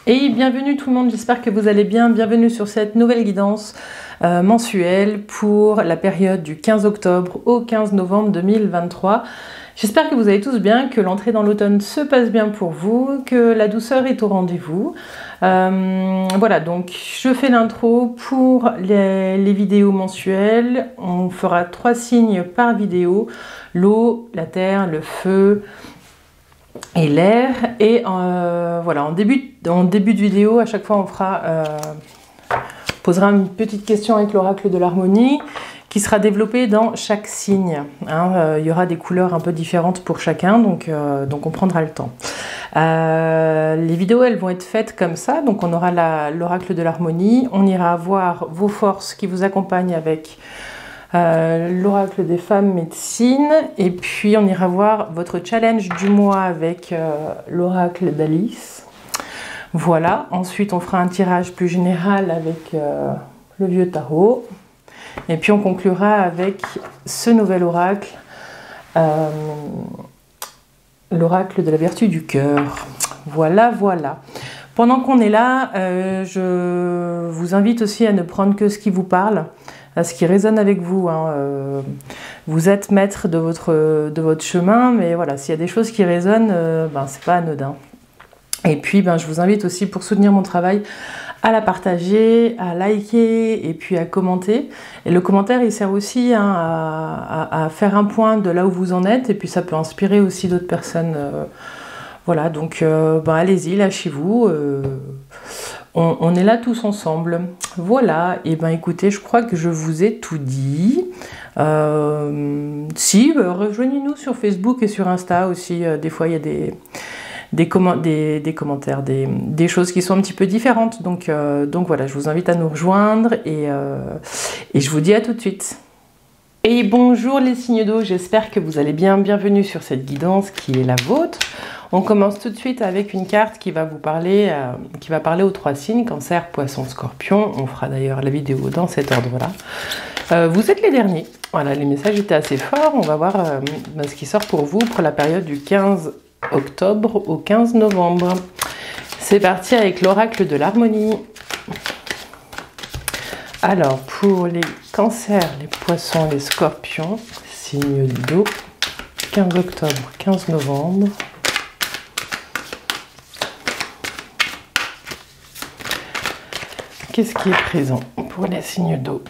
Et bienvenue tout le monde, j'espère que vous allez bien. Bienvenue sur cette nouvelle guidance mensuelle pour la période du 15 octobre au 15 novembre 2023. J'espère que vous allez tous bien, que l'entrée dans l'automne se passe bien pour vous, que la douceur est au rendez-vous. Voilà, donc je fais l'intro pour les vidéos mensuelles. On fera 3 signes par vidéo: l'eau, la terre, le feu et l'air. Et voilà, en début de vidéo, à chaque fois on posera une petite question avec l'oracle de l'harmonie qui sera développée dans chaque signe. Il y aura des couleurs un peu différentes pour chacun, donc on prendra le temps. Les vidéos, elles vont être faites comme ça, donc on aura l'oracle de l'harmonie, on ira voir vos forces qui vous accompagnent avec l'oracle des femmes médecines, et puis on ira voir votre challenge du mois avec l'oracle d'Alice. Voilà, ensuite on fera un tirage plus général avec le vieux tarot, et puis on conclura avec ce nouvel oracle, l'oracle de la vertu du cœur. Voilà, voilà. Pendant qu'on est là, je vous invite aussi à ne prendre que ce qui vous parle, à ce qui résonne avec vous. Vous êtes maître de votre chemin, mais voilà, s'il y a des choses qui résonnent, c'est pas anodin. Et puis, je vous invite aussi, pour soutenir mon travail, à la partager, à liker et puis à commenter. Et le commentaire, il sert aussi à faire un point de là où vous en êtes, et puis ça peut inspirer aussi d'autres personnes. Voilà, donc allez-y, lâchez-vous. On est là tous ensemble. Voilà, et écoutez, je crois que je vous ai tout dit. Rejoignez-nous sur Facebook et sur Insta aussi. Des fois, il y a des commentaires, des choses qui sont un petit peu différentes. Donc voilà, je vous invite à nous rejoindre et je vous dis à tout de suite. Et bonjour les signes d'eau, j'espère que vous allez bien. Bienvenue sur cette guidance qui est la vôtre. On commence tout de suite avec une carte qui va vous parler, aux 3 signes: Cancer, Poisson, Scorpion. On fera d'ailleurs la vidéo dans cet ordre-là. Vous êtes les derniers. Voilà, les messages étaient assez forts. On va voir ce qui sort pour vous pour la période du 15 octobre au 15 novembre. C'est parti avec l'oracle de l'harmonie. Alors, pour les cancers, les poissons, les scorpions, signe d'eau, 15 octobre, 15 novembre. Qu'est-ce qui est présent pour les signes d'eau?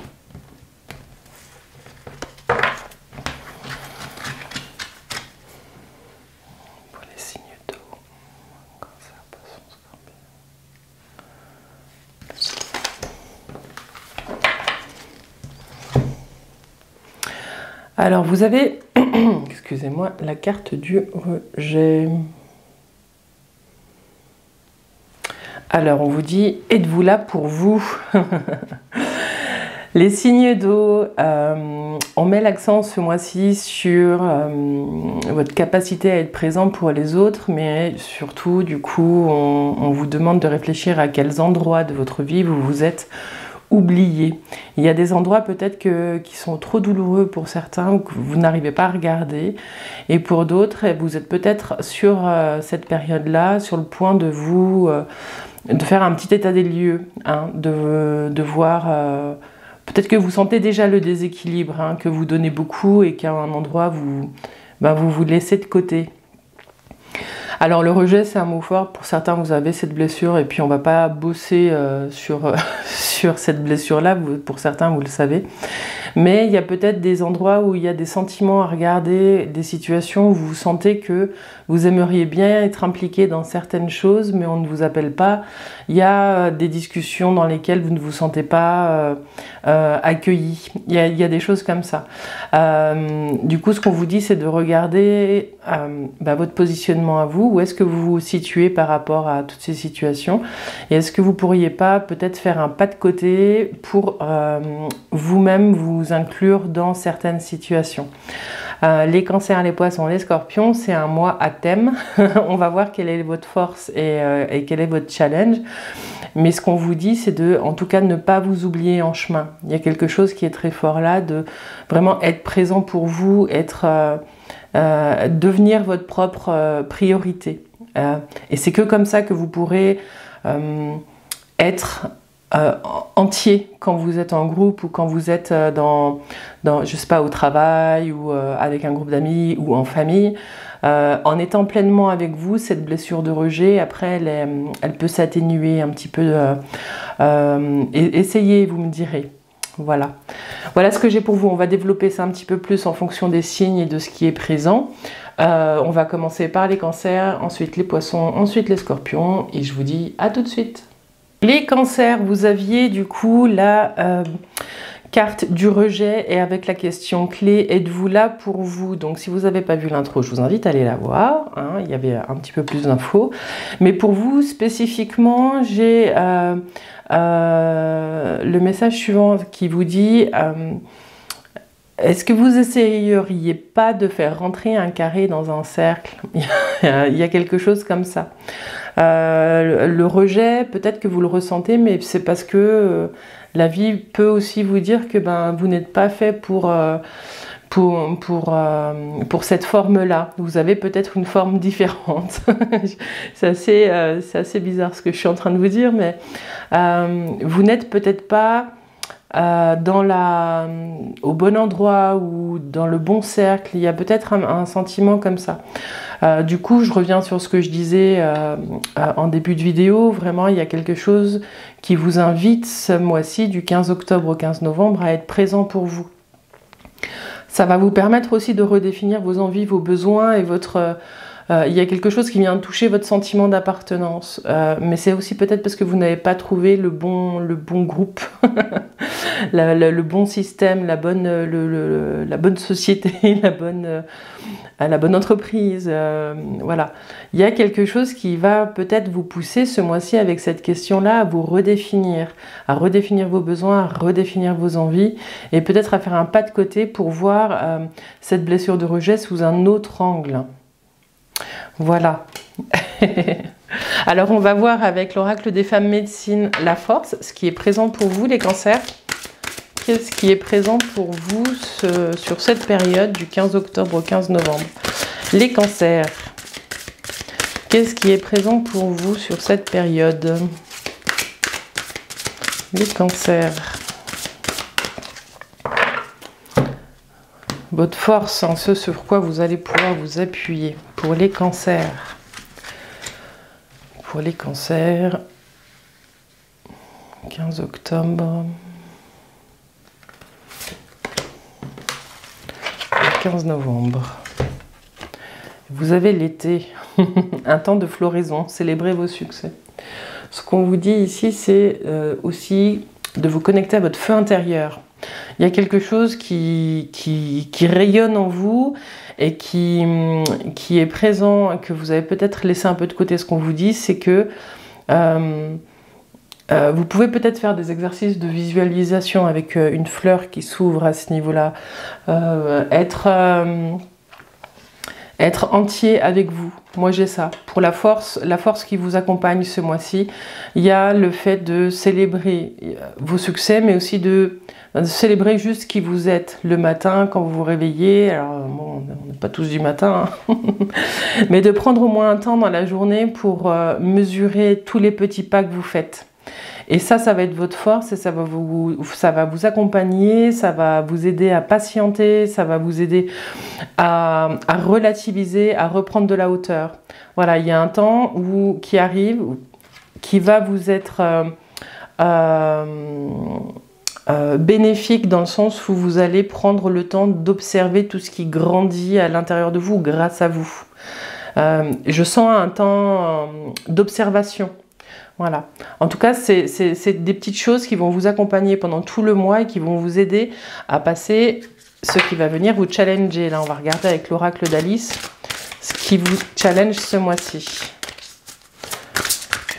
Alors vous avez, excusez-moi, la carte du rejet. Alors on vous dit, êtes-vous là pour vous? Les signes d'eau, on met l'accent ce mois-ci sur votre capacité à être présent pour les autres, mais surtout du coup on vous demande de réfléchir à quels endroits de votre vie vous vous êtes oublié. Il y a des endroits peut-être qui sont trop douloureux pour certains ou que vous n'arrivez pas à regarder, et pour d'autres vous êtes peut-être sur cette période-là sur le point de faire un petit état des lieux, de voir peut-être que vous sentez déjà le déséquilibre, que vous donnez beaucoup et qu'à un endroit vous vous laissez de côté. Alors le rejet, c'est un mot fort. Pour certains, vous avez cette blessure et puis on va pas bosser sur cette blessure-là. Pour certains, vous le savez. Mais il y a peut-être des endroits où il y a des sentiments à regarder, des situations où vous sentez que vous aimeriez bien être impliqué dans certaines choses, mais on ne vous appelle pas. Il y a des discussions dans lesquelles vous ne vous sentez pas accueilli. Il y a des choses comme ça. Du coup, ce qu'on vous dit, c'est de regarder votre positionnement à vous. Où est-ce que vous vous situez par rapport à toutes ces situations? Et est-ce que vous pourriez pas peut-être faire un pas de côté pour vous-même vous inclure dans certaines situations? Les cancers, les poissons, les scorpions, c'est un mois à thème. On va voir quelle est votre force et quel est votre challenge. Mais ce qu'on vous dit, c'est de, en tout cas, ne pas vous oublier en chemin. Il y a quelque chose qui est très fort là, de vraiment être présent pour vous, devenir votre propre priorité. Et c'est que comme ça que vous pourrez être entier quand vous êtes en groupe ou quand vous êtes je sais pas, au travail ou avec un groupe d'amis ou en famille. En étant pleinement avec vous, cette blessure de rejet, après, elle peut s'atténuer un petit peu. Essayez, vous me direz. Voilà. Voilà ce que j'ai pour vous. On va développer ça un petit peu plus en fonction des signes et de ce qui est présent. On va commencer par les cancers, ensuite les poissons, ensuite les scorpions. Et je vous dis à tout de suite. Les cancers, vous aviez du coup la carte du rejet et avec la question clé, êtes-vous là pour vous? Donc si vous n'avez pas vu l'intro, je vous invite à aller la voir, hein, il y avait un petit peu plus d'infos. Mais pour vous spécifiquement, j'ai le message suivant qui vous dit est-ce que vous essayeriez pas de faire rentrer un carré dans un cercle? Il y a quelque chose comme ça. Le rejet, peut-être que vous le ressentez, mais c'est parce que la vie peut aussi vous dire que vous n'êtes pas fait pour cette forme-là. Vous avez peut-être une forme différente. C'est assez bizarre ce que je suis en train de vous dire, mais vous n'êtes peut-être pas au bon endroit ou dans le bon cercle. Il y a peut-être un sentiment comme ça. Du coup, je reviens sur ce que je disais en début de vidéo. Vraiment, il y a quelque chose qui vous invite ce mois-ci, du 15 octobre au 15 novembre, à être présent pour vous. Ça va vous permettre aussi de redéfinir vos envies, vos besoins et votre... il y a quelque chose qui vient toucher votre sentiment d'appartenance. Mais c'est aussi peut-être parce que vous n'avez pas trouvé le bon groupe, le bon système, la bonne société, la bonne entreprise. Voilà. Il y a quelque chose qui va peut-être vous pousser ce mois-ci avec cette question-là à vous redéfinir, vos besoins, à redéfinir vos envies et peut-être à faire un pas de côté pour voir cette blessure de rejet sous un autre angle. Voilà. Alors on va voir avec l'oracle des femmes médecines la force, ce qui est présent pour vous les cancers. Qu'est-ce qui est présent pour vous sur cette période du 15 octobre au 15 novembre? Les cancers. Qu'est-ce qui est présent pour vous sur cette période? Les cancers. Votre force, hein, ce sur quoi vous allez pouvoir vous appuyer. Pour les cancers. Pour les cancers. 15 octobre. 15 novembre. Vous avez l'été. Un temps de floraison. Célébrez vos succès. Ce qu'on vous dit ici, c'est aussi de vous connecter à votre feu intérieur. Il y a quelque chose qui rayonne en vous et qui est présent, que vous avez peut-être laissé un peu de côté. Ce qu'on vous dit, c'est que vous pouvez peut-être faire des exercices de visualisation avec une fleur qui s'ouvre à ce niveau-là. Être entier avec vous. Moi j'ai ça. Pour la force qui vous accompagne ce mois-ci, il y a le fait de célébrer vos succès, mais aussi de célébrer juste qui vous êtes le matin quand vous vous réveillez. Alors bon, on n'est pas tous du matin, hein. Mais de prendre au moins un temps dans la journée pour mesurer tous les petits pas que vous faites. Et ça va être votre force et ça va vous accompagner, ça va vous aider à patienter, ça va vous aider à relativiser, à reprendre de la hauteur. Voilà, il y a un temps qui arrive, qui va vous être bénéfique dans le sens où vous allez prendre le temps d'observer tout ce qui grandit à l'intérieur de vous grâce à vous. Je sens un temps d'observation. Voilà. En tout cas, c'est des petites choses qui vont vous accompagner pendant tout le mois et qui vont vous aider à passer ce qui va venir vous challenger. Là, on va regarder avec l'oracle d'Alice ce qui vous challenge ce mois-ci.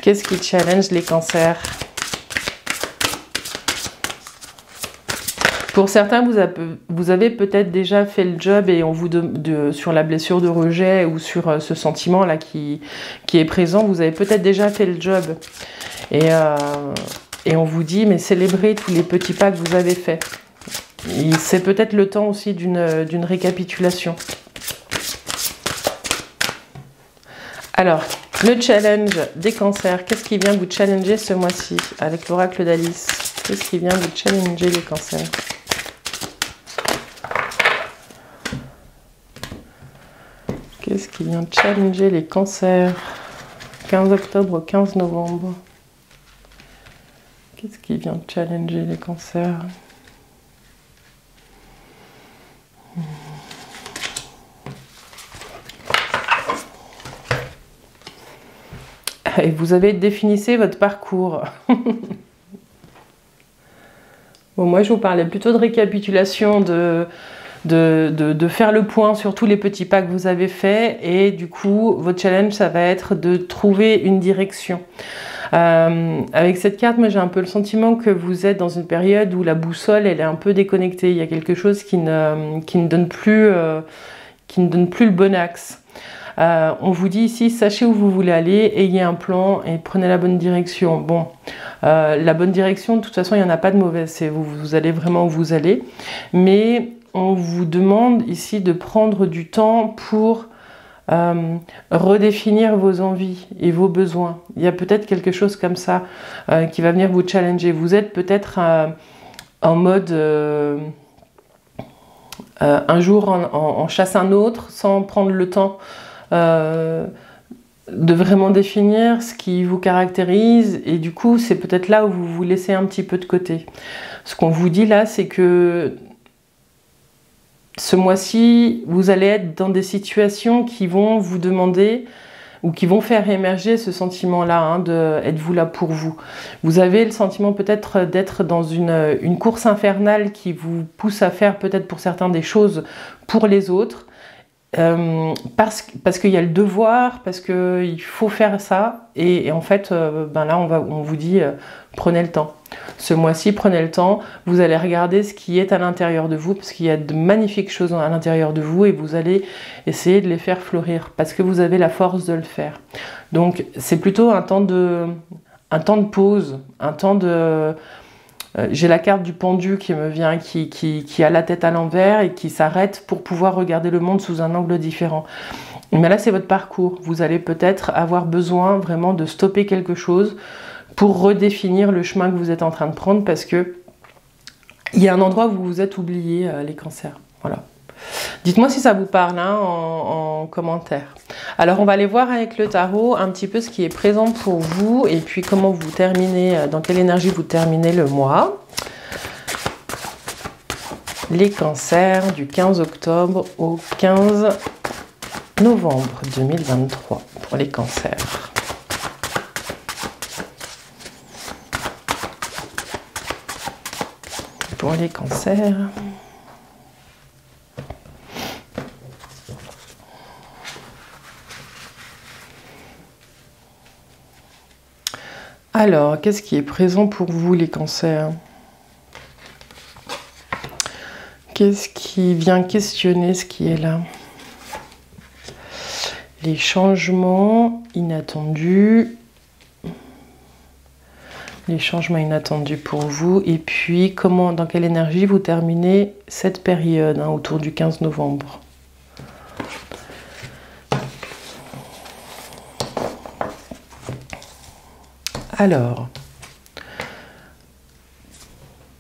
Qu'est-ce qui challenge les cancers? Pour certains, vous avez peut-être déjà fait le job et on vous sur la blessure de rejet ou sur ce sentiment-là qui est présent, vous avez peut-être déjà fait le job. Et on vous dit, mais célébrez tous les petits pas que vous avez faits. C'est peut-être le temps aussi d'une récapitulation. Alors, Le challenge des cancers, qu'est-ce qui vient vous challenger ce mois-ci avec l'oracle d'Alice? Qu'est-ce qui vient vous challenger les cancers? Qu'est-ce qui vient challenger les cancers? 15 octobre au 15 novembre. Qu'est-ce qui vient challenger les cancers? Et vous avez définissé votre parcours. Bon, moi, je vous parlais plutôt de récapitulation, de faire le point sur tous les petits pas que vous avez faits. Et du coup, votre challenge, ça va être de trouver une direction. Avec cette carte, moi, j'ai un peu le sentiment que vous êtes dans une période où la boussole, elle est un peu déconnectée. Il y a quelque chose qui ne donne plus le bon axe. On vous dit ici, sachez où vous voulez aller, ayez un plan et prenez la bonne direction. Bon, la bonne direction, de toute façon, il n'y en a pas de mauvaise, vous allez vraiment où vous allez. Mais on vous demande ici de prendre du temps pour redéfinir vos envies et vos besoins. Il y a peut-être quelque chose comme ça qui va venir vous challenger. Vous êtes peut-être en mode... un jour on chasse un autre sans prendre le temps de vraiment définir ce qui vous caractérise, et du coup c'est peut-être là où vous vous laissez un petit peu de côté. Ce qu'on vous dit là, c'est que ce mois-ci vous allez être dans des situations qui vont vous demander ou qui vont faire émerger ce sentiment-là, hein, de êtes-vous là pour vous. Vous avez le sentiment peut-être d'être dans une course infernale qui vous pousse à faire peut-être pour certains des choses pour les autres, parce qu'il y a le devoir, parce qu'il faut faire ça, et en fait, là on vous dit prenez le temps. Ce mois-ci, prenez le temps, vous allez regarder ce qui est à l'intérieur de vous, parce qu'il y a de magnifiques choses à l'intérieur de vous, et vous allez essayer de les faire fleurir, parce que vous avez la force de le faire. Donc c'est plutôt un temps de pause, un temps de... j'ai la carte du pendu qui me vient, qui a la tête à l'envers et qui s'arrête pour pouvoir regarder le monde sous un angle différent. Mais là, c'est votre parcours. Vous allez peut-être avoir besoin vraiment de stopper quelque chose pour redéfinir le chemin que vous êtes en train de prendre, parce que il y a un endroit où vous vous êtes oublié, les cancers. Voilà. Dites-moi si ça vous parle, hein, en commentaire. Alors on va aller voir avec le tarot un petit peu ce qui est présent pour vous, et puis comment vous terminez, dans quelle énergie vous terminez le mois. Les cancers du 15 octobre au 15 novembre 2023 pour les cancers. Pour les cancers. Alors, qu'est-ce qui est présent pour vous, les cancers? Qu'est-ce qui vient questionner ce qui est là? Les changements inattendus. Les changements inattendus pour vous. Et puis, dans quelle énergie vous terminez cette période, hein, autour du 15 novembre? Alors,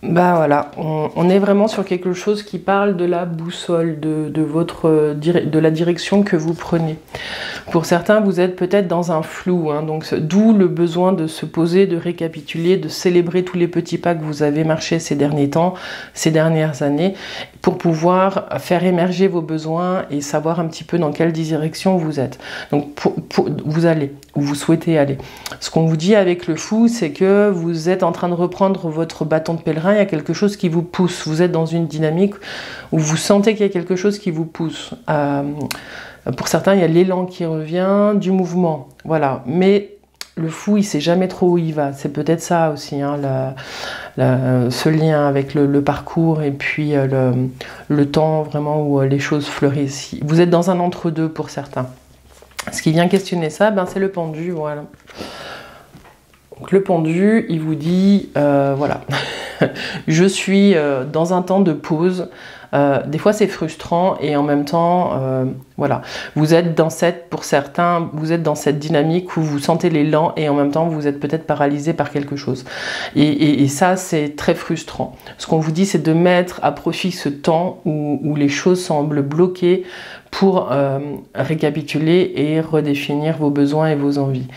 voilà, on est vraiment sur quelque chose qui parle de la boussole, de la direction que vous prenez. Pour certains, vous êtes peut-être dans un flou, hein, donc d'où le besoin de se poser, de récapituler, de célébrer tous les petits pas que vous avez marchés ces derniers temps, ces dernières années, pour pouvoir faire émerger vos besoins et savoir un petit peu dans quelle direction vous êtes. Donc vous allez, où vous souhaitez aller. Ce qu'on vous dit avec le fou, c'est que vous êtes en train de reprendre votre bâton de pèlerin, il y a quelque chose qui vous pousse, vous êtes dans une dynamique où vous sentez qu'il y a quelque chose qui vous pousse. Pour certains, il y a l'élan qui revient, du mouvement, voilà. Mais le fou, il sait jamais trop où il va. C'est peut-être ça aussi, hein, ce lien avec le parcours et puis le temps vraiment où les choses fleurissent. Vous êtes dans un entre-deux pour certains. Ce qui vient questionner ça, c'est le pendu, voilà. Donc le pendu, il vous dit, voilà, je suis dans un temps de pause, Des fois c'est frustrant et en même temps, voilà, vous êtes pour certains, vous êtes dans cette dynamique où vous sentez l'élan et en même temps vous êtes peut-être paralysé par quelque chose. Et ça c'est très frustrant. Ce qu'on vous dit c'est de mettre à profit ce temps où les choses semblent bloquées pour récapituler et redéfinir vos besoins et vos envies.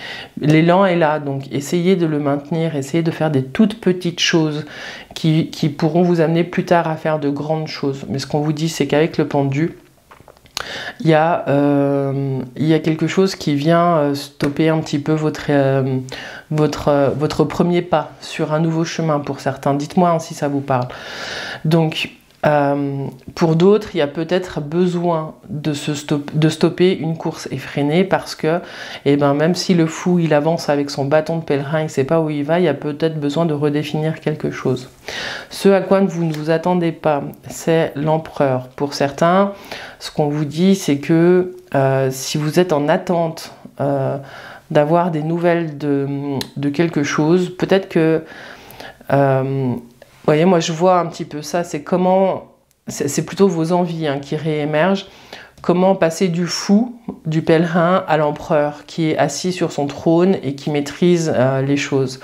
L'élan est là, donc essayez de le maintenir, essayez de faire des toutes petites choses qui pourront vous amener plus tard à faire de grandes choses. Mais ce qu'on vous dit, c'est qu'avec le pendu, il y a quelque chose qui vient stopper un petit peu votre premier pas sur un nouveau chemin pour certains. Dites-moi si ça vous parle. Donc, pour d'autres, il y a peut-être besoin de stopper une course effrénée parce que même si le fou il avance avec son bâton de pèlerin, il ne sait pas où il va, il y a peut-être besoin de redéfinir quelque chose. Ce à quoi vous ne vous attendez pas, c'est l'empereur. Pour certains, ce qu'on vous dit, c'est que si vous êtes en attente d'avoir des nouvelles de quelque chose, peut-être que vous voyez, moi je vois un petit peu ça, c'est plutôt vos envies qui réémergent. Comment passer du fou, du pèlerin, à l'empereur qui est assis sur son trône et qui maîtrise les choses.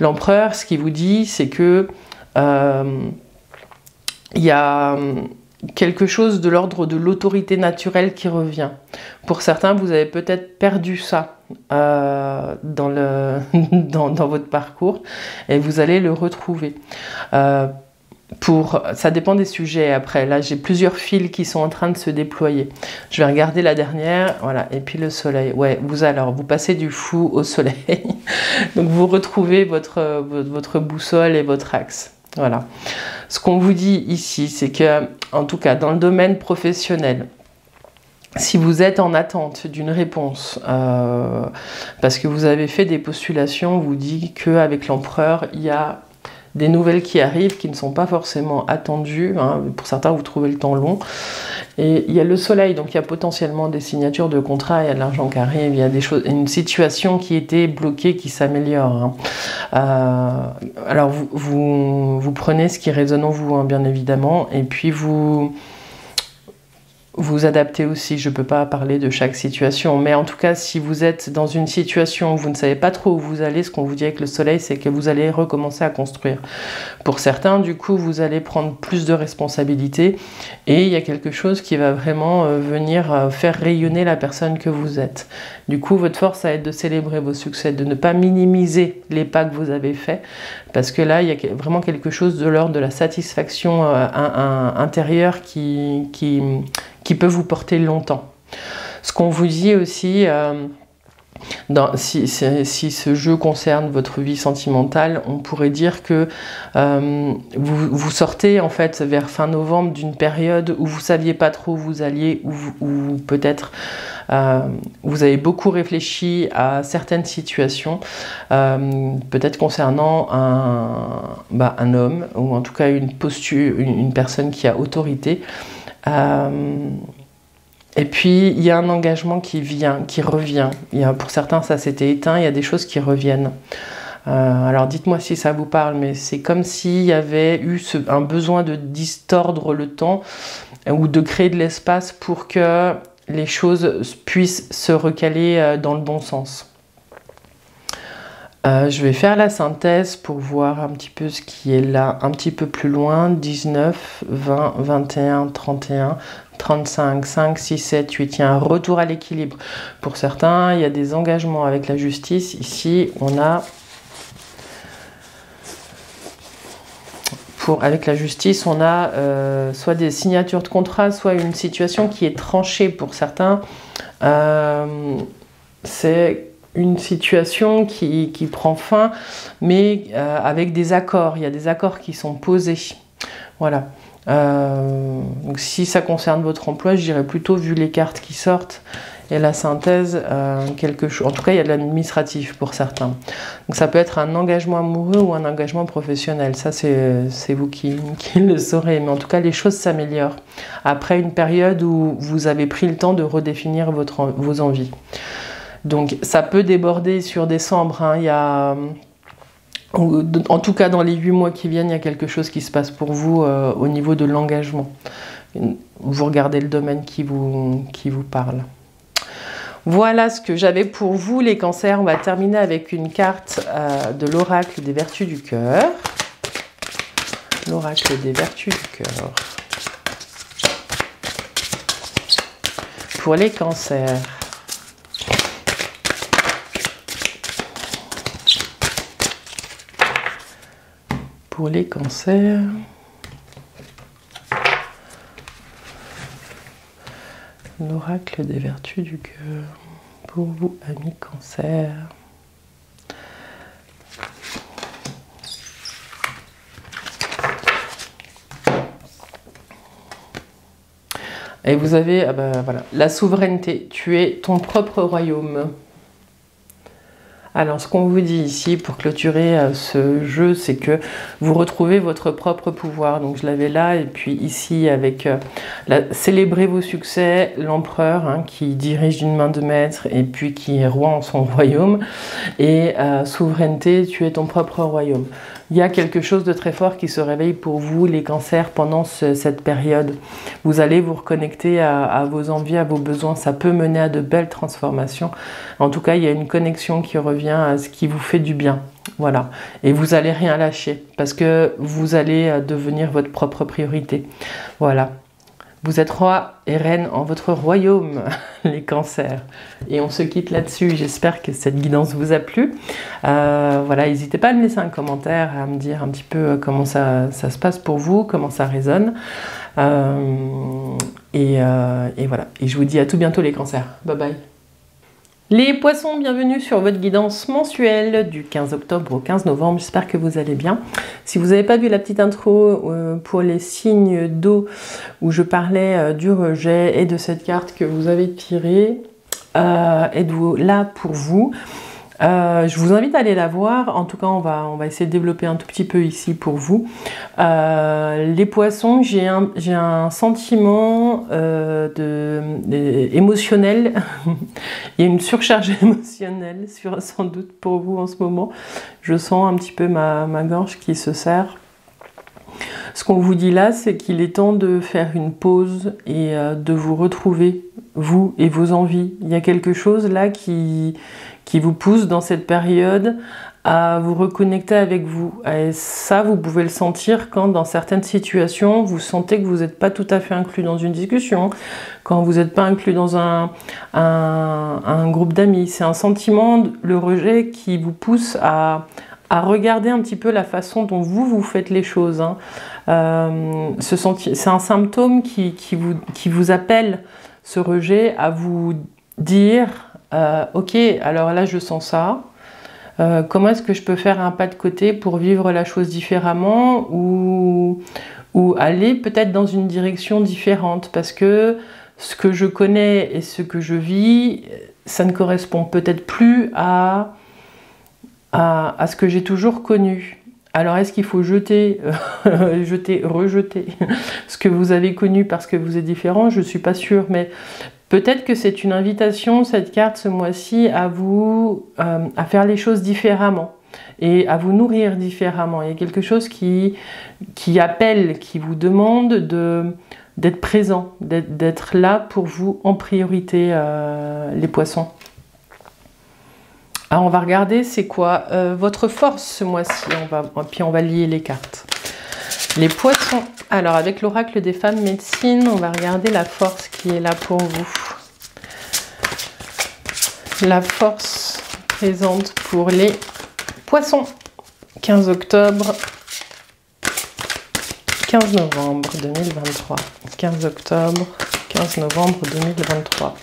L'empereur, ce qu'il vous dit, c'est que il y a quelque chose de l'ordre de l'autorité naturelle qui revient. Pour certains, vous avez peut-être perdu ça dans votre parcours et vous allez le retrouver. Ça dépend des sujets après. Là, j'ai plusieurs fils qui sont en train de se déployer. Je vais regarder la dernière. Voilà. Et puis le soleil. Ouais, vous passez du fou au soleil. Donc, vous retrouvez votre boussole et votre axe. Voilà. Ce qu'on vous dit ici, c'est que, en tout cas, dans le domaine professionnel, si vous êtes en attente d'une réponse, parce que vous avez fait des postulations, on vous dit qu'avec l'empereur, il y a des nouvelles qui arrivent qui ne sont pas forcément attendues. Pour certains, vous trouvez le temps long. Et il y a le soleil, donc il y a potentiellement des signatures de contrats, il y a de l'argent qui arrive, il y a une situation qui était bloquée qui s'améliore. Alors vous prenez ce qui résonne en vous, bien évidemment, et puis vous adaptez aussi. Je ne peux pas parler de chaque situation, mais en tout cas, si vous êtes dans une situation où vous ne savez pas trop où vous allez, ce qu'on vous dit avec le soleil, c'est que vous allez recommencer à construire. Pour certains, du coup, vous allez prendre plus de responsabilités et il y a quelque chose qui va vraiment venir faire rayonner la personne que vous êtes. Du coup, votre force, ça va être de célébrer vos succès, de ne pas minimiser les pas que vous avez faits, parce que là, il y a vraiment quelque chose de l'ordre de la satisfaction intérieure qui peut vous porter longtemps. Ce qu'on vous dit aussi, si ce jeu concerne votre vie sentimentale, on pourrait dire que vous sortez en fait vers fin novembre d'une période où vous saviez pas trop où vous alliez, ou peut-être vous avez beaucoup réfléchi à certaines situations, peut-être concernant un homme, ou en tout cas une personne qui a autorité. Et puis il y a un engagement qui revient. Pour certains ça s'était éteint, il y a des choses qui reviennent. Alors dites-moi si ça vous parle, mais c'est comme s'il y avait eu un besoin de distordre le temps ou de créer de l'espace pour que les choses puissent se recaler dans le bon sens. Je vais faire la synthèse pour voir un petit peu ce qui est là, un petit peu plus loin. 19, 20, 21, 31, 35, 5, 6, 7, 8. Il y a un retour à l'équilibre. Pour certains, il y a des engagements avec la justice. Ici, on a... Avec la justice, on a soit des signatures de contrat, soit une situation qui est tranchée pour certains. C'est une situation qui prend fin, mais avec des accords. Il y a des accords qui sont posés. Voilà. Donc si ça concerne votre emploi, je dirais plutôt, vu les cartes qui sortent et la synthèse, quelque chose. En tout cas, il y a de l'administratif pour certains. Donc ça peut être un engagement amoureux ou un engagement professionnel. Ça, c'est vous qui le saurez. Mais en tout cas, les choses s'améliorent après une période où vous avez pris le temps de redéfinir vos envies. Donc ça peut déborder sur décembre. Il y a En tout cas, dans les 8 mois qui viennent, il y a quelque chose qui se passe pour vous au niveau de l'engagement. Vous regardez le domaine qui vous parle. Voilà ce que j'avais pour vous, les cancers. On va terminer avec une carte de l'oracle des vertus du cœur. L'oracle des vertus du cœur. Pour les cancers. Pour les cancers. L'oracle des vertus du cœur. Pour vous, amis cancer. Et vous avez voilà, la souveraineté. Tu es ton propre royaume. Alors, ce qu'on vous dit ici pour clôturer ce jeu, c'est que vous retrouvez votre propre pouvoir. Donc, je l'avais là, et puis ici, avec célébrez vos succès, l'empereur hein, qui dirige d'une main de maître et puis qui est roi en son royaume. Et souveraineté, tu es ton propre royaume. Il y a quelque chose de très fort qui se réveille pour vous, les cancers, pendant cette période. Vous allez vous reconnecter à vos envies, à vos besoins. Ça peut mener à de belles transformations. En tout cas, il y a une connexion qui revient à ce qui vous fait du bien. Voilà. Et vous n'allez rien lâcher parce que vous allez devenir votre propre priorité. Voilà. Vous êtes roi et reine en votre royaume, les cancers. Et on se quitte là-dessus. J'espère que cette guidance vous a plu. Voilà, n'hésitez pas à me laisser un commentaire, à me dire un petit peu comment ça se passe pour vous, comment ça résonne. Et voilà. Et je vous dis à tout bientôt les cancers. Bye bye. Les poissons, bienvenue sur votre guidance mensuelle du 15 octobre au 15 novembre. J'espère que vous allez bien. Si vous n'avez pas vu la petite intro pour les signes d'eau où je parlais du rejet et de cette carte que vous avez tirée, êtes-vous là pour vous? Je vous invite à aller la voir. En tout cas, on va essayer de développer un tout petit peu ici pour vous. Les poissons, j'ai un sentiment émotionnel. Il y a une surcharge émotionnelle, sans doute pour vous en ce moment. Je sens un petit peu ma gorge qui se serre. Ce qu'on vous dit là, c'est qu'il est temps de faire une pause et de vous retrouver, vous et vos envies. Il y a quelque chose là qui vous pousse dans cette période à vous reconnecter avec vous. Et ça, vous pouvez le sentir quand dans certaines situations, vous sentez que vous n'êtes pas tout à fait inclus dans une discussion, quand vous n'êtes pas inclus dans un groupe d'amis. C'est un sentiment, le rejet, qui vous pousse à regarder un petit peu la façon dont vous faites les choses. Hein. C'est un symptôme qui vous appelle, ce rejet, à vous dire ok, alors là je sens ça. Comment est-ce que je peux faire un pas de côté pour vivre la chose différemment ou aller peut-être dans une direction différente, parce que ce que je connais et ce que je vis, ça ne correspond peut-être plus à ce que j'ai toujours connu. Alors est-ce qu'il faut rejeter ce que vous avez connu parce que vous êtes différent? Je ne suis pas sûre, mais peut-être que c'est une invitation, cette carte ce mois-ci, à vous à faire les choses différemment et à vous nourrir différemment. Il y a quelque chose qui appelle, qui vous demande d'être présent, d'être là pour vous en priorité, les poissons. Alors on va regarder c'est quoi votre force ce mois-ci, puis on va lier les cartes. Les poissons, alors avec l'oracle des femmes médecines, on va regarder la force qui est là pour vous. La force présente pour les poissons. 15 octobre, 15 novembre 2023. 15 octobre, 15 novembre 2023.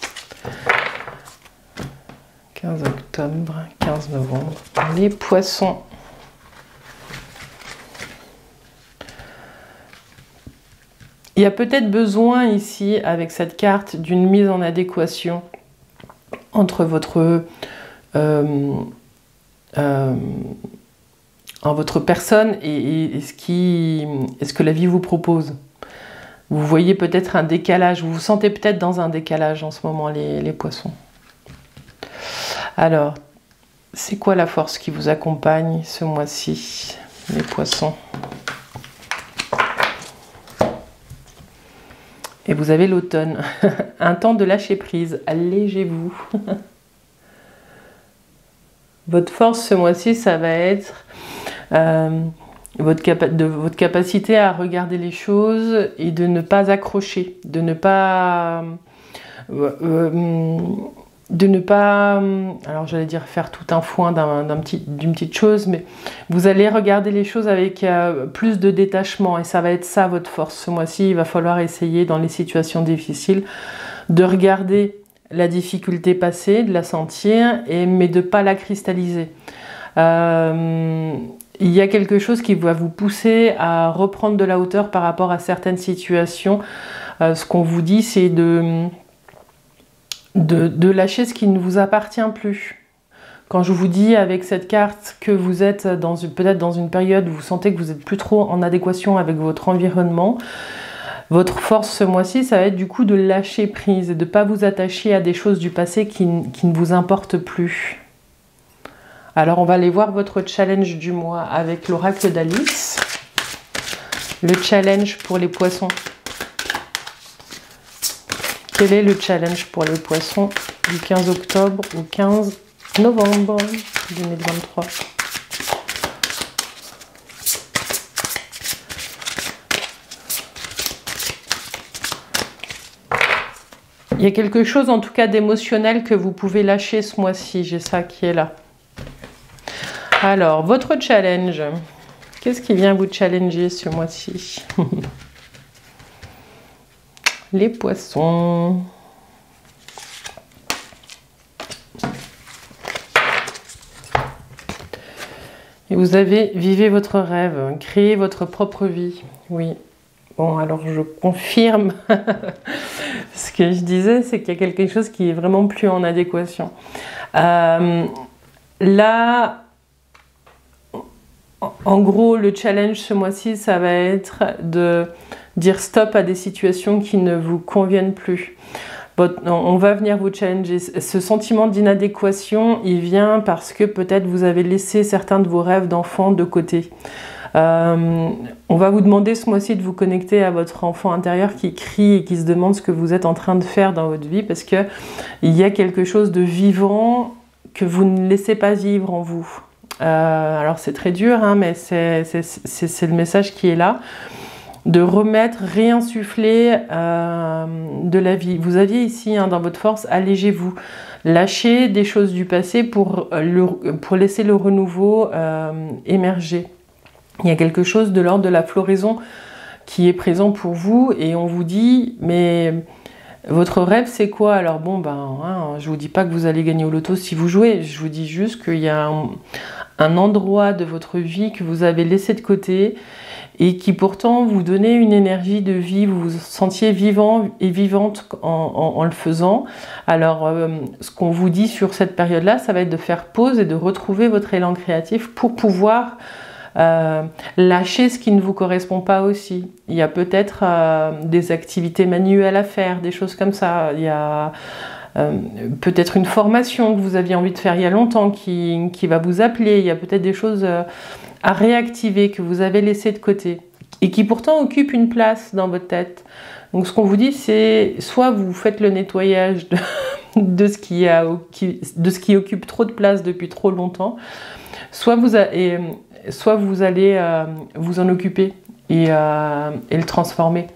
15 octobre, 15 novembre. Les poissons. Il y a peut-être besoin ici, avec cette carte, d'une mise en adéquation entre votre personne et ce que la vie vous propose. Vous voyez peut-être un décalage, vous vous sentez peut-être dans un décalage en ce moment, les poissons. Alors, C'est quoi la force qui vous accompagne ce mois-ci, les poissons? Et vous avez l'automne, un temps de lâcher prise, allégez-vous. Votre force ce mois-ci, ça va être votre capacité à regarder les choses et de ne pas accrocher, de ne pas, alors j'allais dire faire tout un foin d'une petite chose, mais vous allez regarder les choses avec plus de détachement et ça va être ça votre force ce mois-ci. Il va falloir essayer dans les situations difficiles de regarder la difficulté passée, de la sentir, mais de ne pas la cristalliser. Il y a quelque chose qui va vous pousser à reprendre de la hauteur par rapport à certaines situations. Ce qu'on vous dit, c'est de lâcher ce qui ne vous appartient plus. Quand je vous dis avec cette carte que vous êtes peut-être dans une période où vous sentez que vous n'êtes plus trop en adéquation avec votre environnement, votre force ce mois-ci, ça va être du coup de lâcher prise et de ne pas vous attacher à des choses du passé qui ne vous importent plus. Alors on va aller voir votre challenge du mois avec l'oracle d'Alice. Le challenge pour les poissons. Quel est le challenge pour les poissons du 15 octobre au 15 novembre 2023? Il y a quelque chose en tout cas d'émotionnel que vous pouvez lâcher ce mois-ci, j'ai ça qui est là. Alors, votre challenge, qu'est-ce qui vient vous challenger ce mois-ci? Les poissons. Et vous vivez votre rêve, créez votre propre vie. Oui. Bon, alors je confirme ce que je disais, c'est qu'il y a quelque chose qui est vraiment plus en adéquation. Là, en gros, le challenge ce mois-ci, ça va être de dire stop à des situations qui ne vous conviennent plus. On va venir vous challenger. Ce sentiment d'inadéquation, il vient parce que peut-être vous avez laissé certains de vos rêves d'enfant de côté. On va vous demander ce mois-ci de vous connecter à votre enfant intérieur qui crie et qui se demande ce que vous êtes en train de faire dans votre vie parce qu'il y a quelque chose de vivant que vous ne laissez pas vivre en vous. Alors c'est très dur, hein, mais c'est le message qui est là. De remettre, réinsuffler de la vie. Vous aviez ici, hein, dans votre force, allégez-vous. Lâchez des choses du passé pour laisser le renouveau émerger. Il y a quelque chose de l'ordre de la floraison qui est présent pour vous et on vous dit, mais votre rêve c'est quoi? Alors bon, hein, je vous dis pas que vous allez gagner au loto si vous jouez, je vous dis juste qu'il y a un endroit de votre vie que vous avez laissé de côté et qui pourtant vous donnait une énergie de vie, vous vous sentiez vivant et vivante en le faisant. Alors ce qu'on vous dit sur cette période-là, ça va être de faire pause et de retrouver votre élan créatif pour pouvoir lâcher ce qui ne vous correspond pas aussi. Il y a peut-être des activités manuelles à faire, des choses comme ça. Il y a peut-être une formation que vous aviez envie de faire il y a longtemps qui va vous appeler. Il y a peut-être des choses à réactiver que vous avez laissées de côté et qui pourtant occupent une place dans votre tête. Donc ce qu'on vous dit, c'est soit vous faites le nettoyage de ce qui occupe trop de place depuis trop longtemps, soit vous allez vous en occuper et le transformer,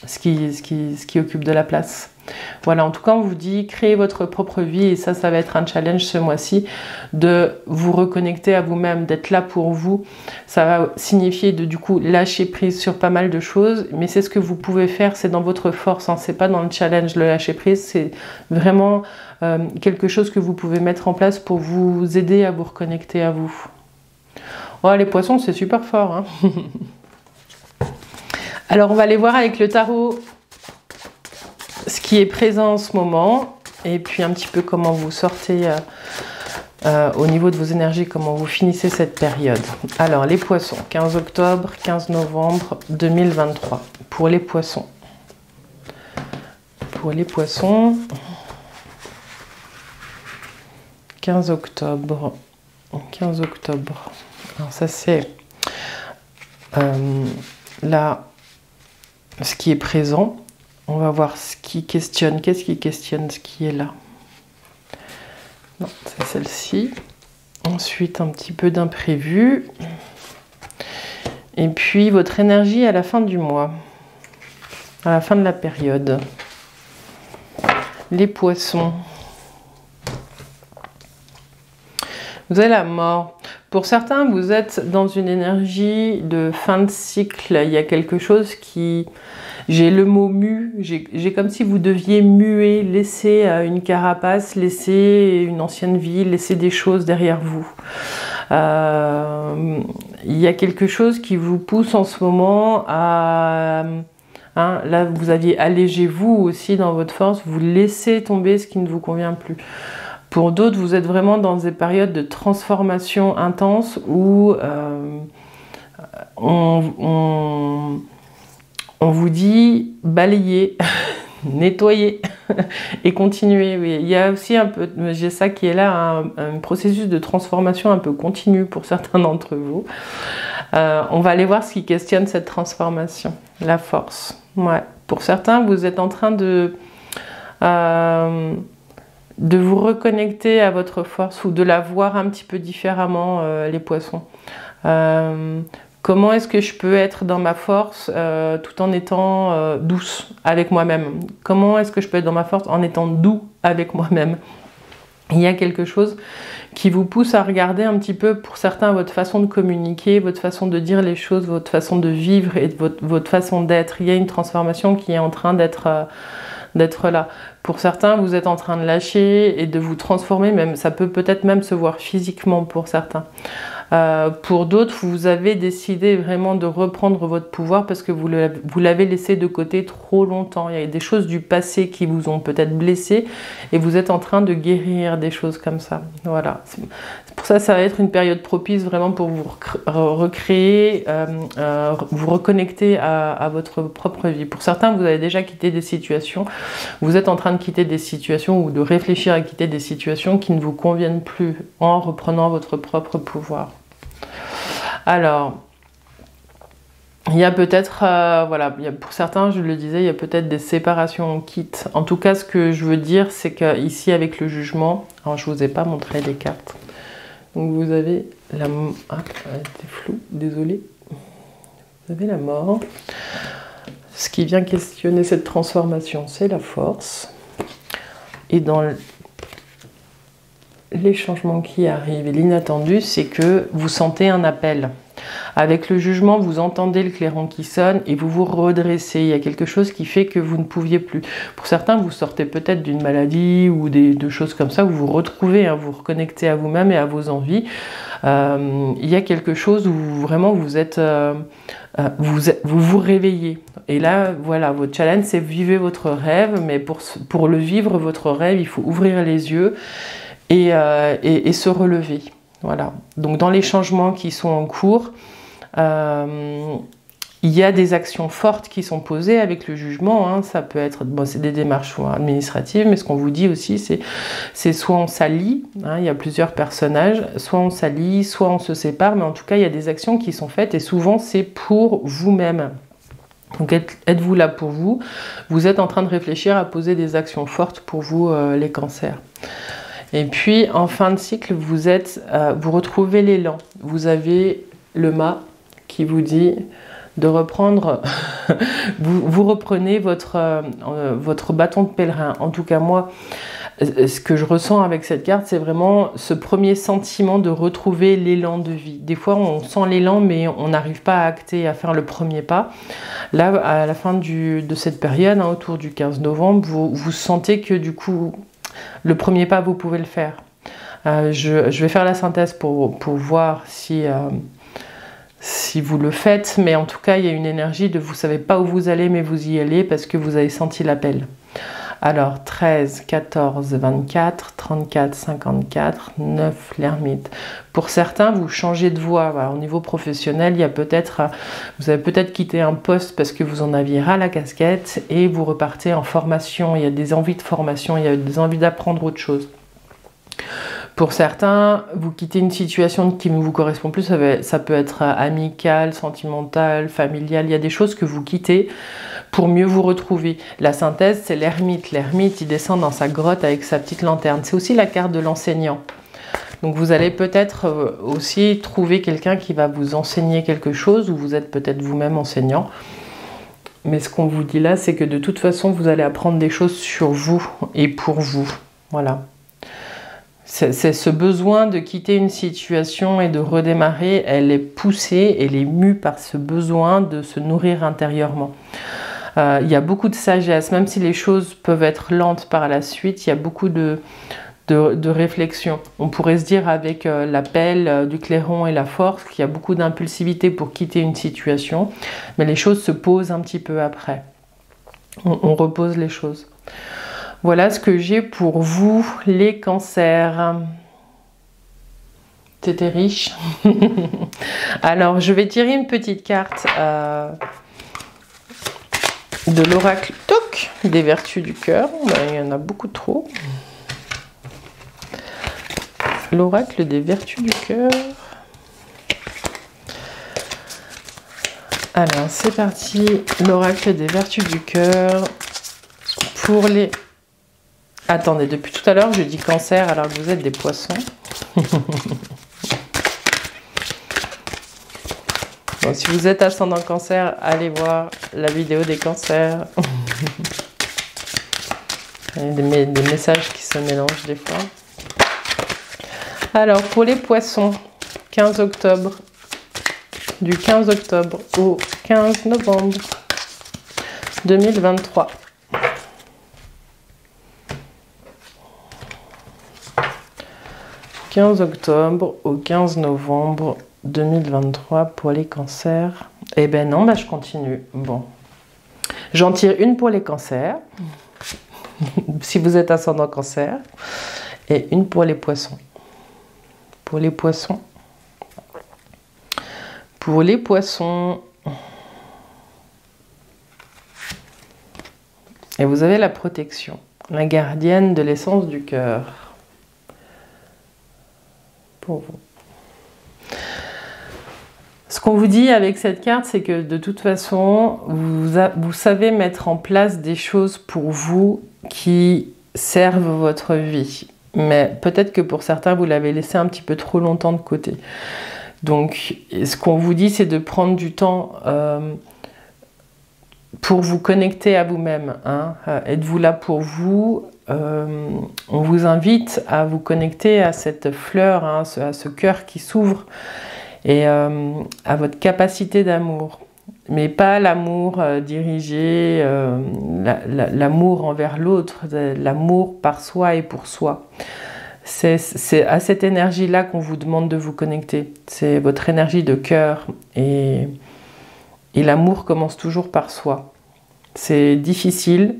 ce qui occupe de la place. Voilà, en tout cas, on vous dit, créez votre propre vie et ça va être un challenge ce mois-ci de vous reconnecter à vous-même, d'être là pour vous. Ça va signifier de, du coup, lâcher prise sur pas mal de choses, mais c'est ce que vous pouvez faire, c'est dans votre force, hein, c'est pas dans le challenge, le lâcher prise, c'est vraiment quelque chose que vous pouvez mettre en place pour vous aider à vous reconnecter à vous. Oh, les poissons, c'est super fort, hein. Alors, on va aller voir avec le tarot ce qui est présent en ce moment et puis un petit peu comment vous sortez au niveau de vos énergies, comment vous finissez cette période. Alors, les poissons, 15 octobre, 15 novembre 2023. Pour les poissons. Pour les poissons, 15 octobre 15 octobre. Alors ça c'est là ce qui est présent. On va voir ce qui questionne. Qu'est-ce qui questionne ce qui est là? Non, c'est celle-ci. Ensuite, un petit peu d'imprévu. Et puis, votre énergie à la fin du mois. À la fin de la période. Les poissons. Vous avez la mort. Pour certains, vous êtes dans une énergie de fin de cycle. Il y a quelque chose qui... J'ai le mot mu. J'ai comme si vous deviez muer, laisser une carapace, laisser une ancienne vie, laisser des choses derrière vous. Il y a quelque chose qui vous pousse en ce moment à... Hein, là, vous aviez allégé vous aussi dans votre force. Vous laissez tomber ce qui ne vous convient plus. Pour d'autres, vous êtes vraiment dans des périodes de transformation intense où on vous dit balayez, nettoyer et continuer. Oui. Il y a aussi un peu, j'ai ça qui est là, un processus de transformation un peu continu pour certains d'entre vous. On va aller voir ce qui questionne cette transformation, la force. Ouais. Pour certains, vous êtes en train de vous reconnecter à votre force ou de la voir un petit peu différemment, les poissons. Comment est-ce que je peux être dans ma force tout en étant douce avec moi-même? Comment est-ce que je peux être dans ma force en étant doux avec moi-même? Il y a quelque chose qui vous pousse à regarder un petit peu, pour certains, votre façon de communiquer, votre façon de dire les choses, votre façon de vivre et votre façon d'être. Il y a une transformation qui est en train d'être là. Pour certains, vous êtes en train de lâcher et de vous transformer, même, ça peut peut-être même se voir physiquement pour certains. Pour d'autres, vous avez décidé vraiment de reprendre votre pouvoir parce que vous l'avez laissé de côté trop longtemps. Il y a des choses du passé qui vous ont peut-être blessé et vous êtes en train de guérir des choses comme ça. Voilà. C'est pour ça que ça va être une période propice vraiment pour vous recréer, vous reconnecter à votre propre vie. Pour certains, vous avez déjà quitté des situations. Vous êtes en train de quitter des situations ou de réfléchir à quitter des situations qui ne vous conviennent plus en reprenant votre propre pouvoir. Alors, il y a peut-être, voilà, pour certains, je le disais, il y a peut-être des séparations en quitte. En tout cas, ce que je veux dire, c'est qu'ici, avec le jugement, alors je ne vous ai pas montré les cartes. Donc, vous avez la... Ah, c'est flou, désolé. Vous avez la mort. Ce qui vient questionner cette transformation, c'est la force. Et dans les changements qui arrivent et l'inattendu, c'est que vous sentez un appel. Avec le jugement, vous entendez le clairon qui sonne et vous vous redressez. Il y a quelque chose qui fait que vous ne pouviez plus. Pour certains, vous sortez peut-être d'une maladie ou de choses comme ça, vous vous retrouvez, hein, vous reconnectez à vous-même et à vos envies. Il y a quelque chose où vraiment vous êtes... vous réveillez. Et là, voilà, votre challenge, c'est vivre votre rêve, mais pour le vivre, votre rêve, il faut ouvrir les yeux et se relever. Voilà. Donc, dans les changements qui sont en cours, il y a des actions fortes qui sont posées avec le jugement. Hein. Ça peut être, bon, c'est des démarches administratives, mais ce qu'on vous dit aussi, c'est soit on s'allie, hein, il y a plusieurs personnages, soit on s'allie, soit on se sépare, mais en tout cas, il y a des actions qui sont faites et souvent, c'est pour vous-même. Donc, êtes-vous là pour vous? Vous êtes en train de réfléchir à poser des actions fortes pour vous, les cancers. Et puis, en fin de cycle, vous retrouvez l'élan. Vous avez le mât qui vous dit de reprendre, vous reprenez votre bâton de pèlerin. En tout cas, moi, ce que je ressens avec cette carte, c'est vraiment ce premier sentiment de retrouver l'élan de vie. Des fois, on sent l'élan, mais on n'arrive pas à acter, à faire le premier pas. Là, à la fin de cette période, hein, autour du 15 novembre, vous sentez que du coup, le premier pas, vous pouvez le faire. Je vais faire la synthèse pour voir si vous le faites, mais en tout cas, il y a une énergie de vous ne savez pas où vous allez, mais vous y allez parce que vous avez senti l'appel. Alors, 13, 14, 24, 34, 54, 9, l'ermite. Pour certains, vous changez de voie. Voilà, au niveau professionnel, il y a vous avez peut-être quitté un poste parce que vous en aviez ras la casquette et vous repartez en formation. Il y a des envies de formation, il y a des envies d'apprendre autre chose. Pour certains, vous quittez une situation qui ne vous correspond plus, ça peut être amical, sentimental, familial. Il y a des choses que vous quittez pour mieux vous retrouver. La synthèse, c'est l'ermite. L'ermite, il descend dans sa grotte avec sa petite lanterne. C'est aussi la carte de l'enseignant. Donc vous allez peut-être aussi trouver quelqu'un qui va vous enseigner quelque chose, ou vous êtes peut-être vous-même enseignant. Mais ce qu'on vous dit là, c'est que de toute façon, vous allez apprendre des choses sur vous et pour vous. Voilà. C'est ce besoin de quitter une situation et de redémarrer, elle est poussée, elle est mue par ce besoin de se nourrir intérieurement. Il y a beaucoup de sagesse, même si les choses peuvent être lentes par la suite, il y a beaucoup de réflexion. On pourrait se dire avec l'appel du clairon et la force qu'il y a beaucoup d'impulsivité pour quitter une situation, mais les choses se posent un petit peu après. On repose les choses. Voilà ce que j'ai pour vous, les cancers. C'était riche. Alors, je vais tirer une petite carte de l'oracle Toc des vertus du cœur. Il y en a beaucoup trop. L'oracle des vertus du cœur. Alors, c'est parti. L'oracle des vertus du cœur pour les... Attendez, depuis tout à l'heure, je dis cancer alors que vous êtes des poissons. Bon, si vous êtes ascendant cancer, allez voir la vidéo des cancers. Il y a des messages qui se mélangent des fois. Alors, pour les poissons, 15 octobre, du 15 octobre au 15 novembre 2023. 15 octobre au 15 novembre 2023 pour les cancers. Eh ben non, je continue. Bon. J'en tire une pour les cancers, si vous êtes ascendant cancer, et une pour les poissons. Pour les poissons. Pour les poissons. Et vous avez la protection, la gardienne de l'essence du cœur. Pour vous. Ce qu'on vous dit avec cette carte, c'est que de toute façon, vous savez mettre en place des choses pour vous qui servent votre vie. Mais peut-être que pour certains, vous l'avez laissé un petit peu trop longtemps de côté. Donc, ce qu'on vous dit, c'est de prendre du temps pour vous connecter à vous-même. Hein. Êtes-vous là pour vous? On vous invite à vous connecter à cette fleur, hein, à ce cœur qui s'ouvre et à votre capacité d'amour. Mais pas l'amour dirigé, l'amour envers l'autre, l'amour par soi et pour soi. C'est à cette énergie-là qu'on vous demande de vous connecter. C'est votre énergie de cœur et l'amour commence toujours par soi. C'est difficile,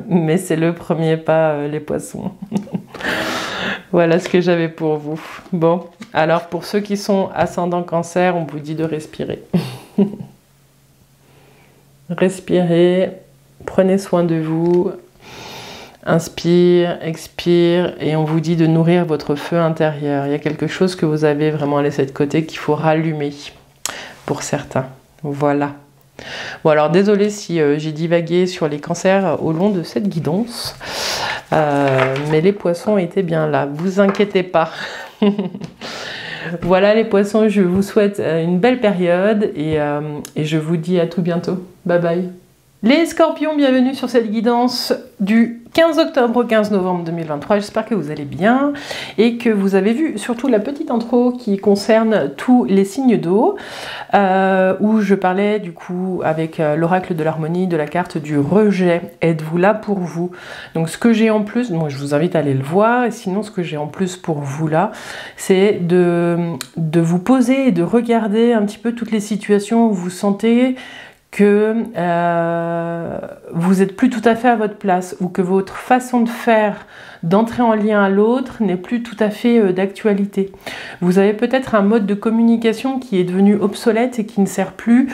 mais c'est le premier pas, les poissons. Voilà ce que j'avais pour vous. Bon, alors pour ceux qui sont ascendants cancer, on vous dit de respirer. Respirez, prenez soin de vous, inspire, expire, et on vous dit de nourrir votre feu intérieur. Il y a quelque chose que vous avez vraiment laissé de côté qu'il faut rallumer pour certains. Voilà. Bon alors désolé si j'ai divagué sur les cancers au long de cette guidance, mais les poissons étaient bien là, vous inquiétez pas. Voilà les poissons, je vous souhaite une belle période et je vous dis à tout bientôt. Bye bye. Les scorpions, bienvenue sur cette guidance du 15 octobre au 15 novembre 2023. J'espère que vous allez bien et que vous avez vu surtout la petite intro qui concerne tous les signes d'eau, où je parlais du coup avec l'oracle de l'harmonie de la carte du rejet. Êtes-vous là pour vous? Donc ce que j'ai en plus, moi je vous invite à aller le voir, et sinon ce que j'ai en plus pour vous là, c'est de vous poser et de regarder un petit peu toutes les situations où vous sentez que vous n'êtes plus tout à fait à votre place ou que votre façon de faire, d'entrer en lien à l'autre n'est plus tout à fait d'actualité. Vous avez peut-être un mode de communication qui est devenu obsolète et qui ne sert plus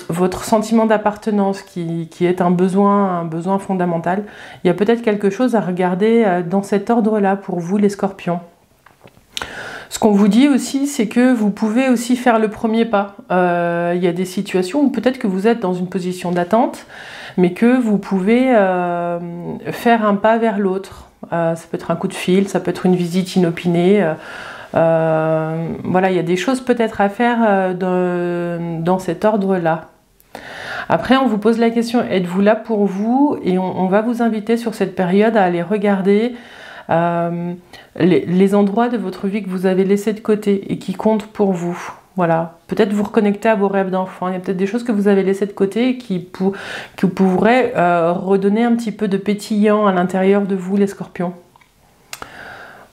votre sentiment d'appartenance qui est un besoin fondamental. Il y a peut-être quelque chose à regarder dans cet ordre-là pour vous les scorpions. Ce qu'on vous dit aussi, c'est que vous pouvez aussi faire le premier pas. Il y a des situations où peut-être que vous êtes dans une position d'attente, mais que vous pouvez faire un pas vers l'autre. Ça peut être un coup de fil, ça peut être une visite inopinée. Voilà, il y a des choses peut-être à faire dans cet ordre-là. Après, on vous pose la question, êtes-vous là pour vous? Et on va vous inviter sur cette période à aller regarder les endroits de votre vie que vous avez laissés de côté et qui comptent pour vous. Voilà, peut-être vous reconnecter à vos rêves d'enfant. Il y a peut-être des choses que vous avez laissées de côté et qui pourraient redonner un petit peu de pétillant à l'intérieur de vous, les scorpions.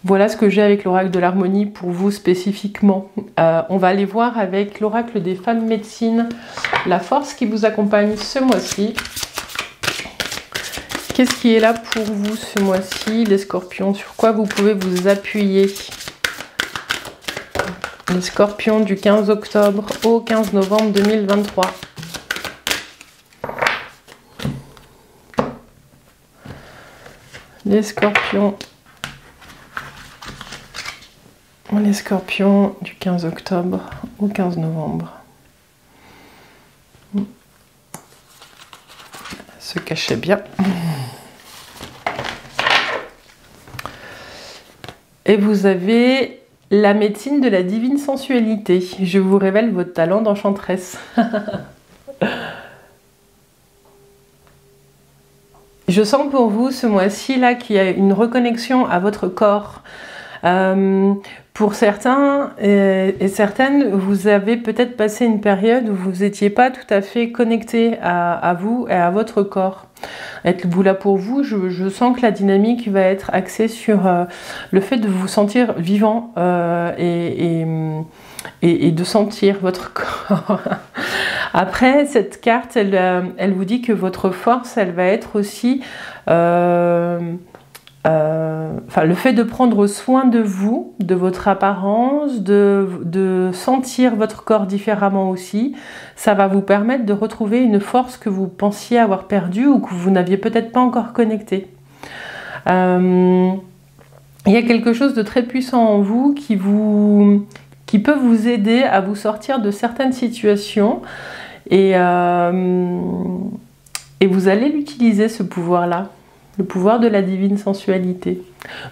Voilà ce que j'ai avec l'oracle de l'harmonie pour vous spécifiquement. On va aller voir avec l'oracle des femmes médecines la force qui vous accompagne ce mois-ci. Qu'est-ce qui est là pour vous ce mois-ci, les scorpions? Sur quoi vous pouvez vous appuyer? Les scorpions du 15 octobre au 15 novembre 2023. Les scorpions. Les scorpions du 15 octobre au 15 novembre. Se cachait bien. Et vous avez la médecine de la divine sensualité. Je vous révèle votre talent d'enchanteresse. Je sens pour vous ce mois-ci là qu'il y a une reconnexion à votre corps. Pour certains et certaines, vous avez peut-être passé une période où vous n'étiez pas tout à fait connecté à vous et à votre corps. Êtes-vous là pour vous? Je sens que la dynamique va être axée sur le fait de vous sentir vivant et de sentir votre corps. Après, cette carte, elle vous dit que votre force, elle va être aussi... le fait de prendre soin de vous, de votre apparence, de sentir votre corps différemment aussi, ça va vous permettre de retrouver une force que vous pensiez avoir perdue ou que vous n'aviez peut-être pas encore connectée. Il y a quelque chose de très puissant en vous qui peut vous aider à vous sortir de certaines situations et vous allez l'utiliser, ce pouvoir-là. Le pouvoir de la divine sensualité.